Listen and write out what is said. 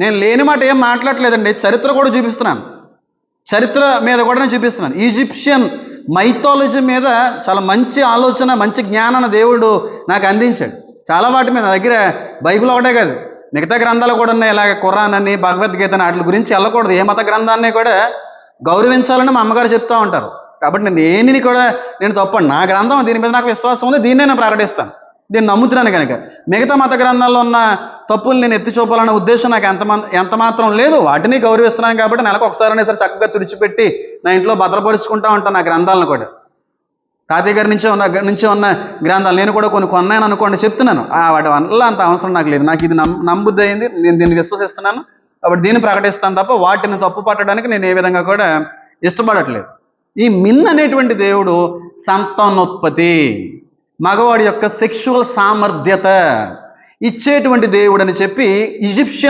నేను లేని మాట ఏం మాట్లాడలేదండి, చరిత్ర కూడా చూపిస్తున్నాను. చరిత్ర మీద కూడా నేను చూపిస్తున్నాను. ఈజిప్షియన్ మైథాలజీ మీద చాలా మంచి ఆలోచన, మంచి జ్ఞానాన్ని దేవుడు నాకు అందించాడు. చాలా వాటి మీద నా దగ్గర బైబిల్ ఒకటే కాదు, మిగతా గ్రంథాలు కూడా ఉన్నాయి. ఇలాగ ఖురాన్ అని, భగవద్గీత అని, వాటి గురించి వెళ్ళకూడదు. ఏ మత గ్రంథాన్ని కూడా గౌరవించాలని మా అమ్మగారు చెప్తూ ఉంటారు. కాబట్టి నేను కూడా నేను తప్పండి. నా గ్రంథం, దీని మీద నాకు విశ్వాసం ఉంది, దీన్నే నేను ప్రకటిస్తాను, దీన్ని నమ్ముతున్నాను. కనుక మిగతా మత గ్రంథాల్లో ఉన్న తప్పులు నేను ఎత్తి చూపాలన్న ఉద్దేశం నాకు ఎంత మాత్రం లేదు. వాటిని గౌరవిస్తున్నాను. కాబట్టి నెలకు ఒకసారి సరే చక్కగా తుడిచిపెట్టి నా ఇంట్లో భద్రపరుచుకుంటా ఉంటాను నా గ్రంథాలను కూడా. తాతయ్య గారి నుంచి ఉన్న గ్రంథాలు నేను కూడా కొన్ని కొన్నాను అనుకోండి, చెప్తున్నాను. వాటి వల్ల అంత అవసరం నాకు లేదు. నాకు ఇది నమ్ముద్ది అయింది, నేను దీన్ని విశ్వసిస్తున్నాను, కాబట్టి దీన్ని ప్రకటిస్తాను తప్ప వాటిని తప్పు పట్టడానికి నేను ఏ విధంగా కూడా ఇష్టపడట్లేదు. ఈ మిన్ అనేటువంటి దేవుడు సంతానోత్పత్తి, మగవాడి యొక్క సెక్షువల్ సామర్థ్యత ఇచ్చేటువంటి దేవుడు అని చెప్పి ఈజిప్షియన్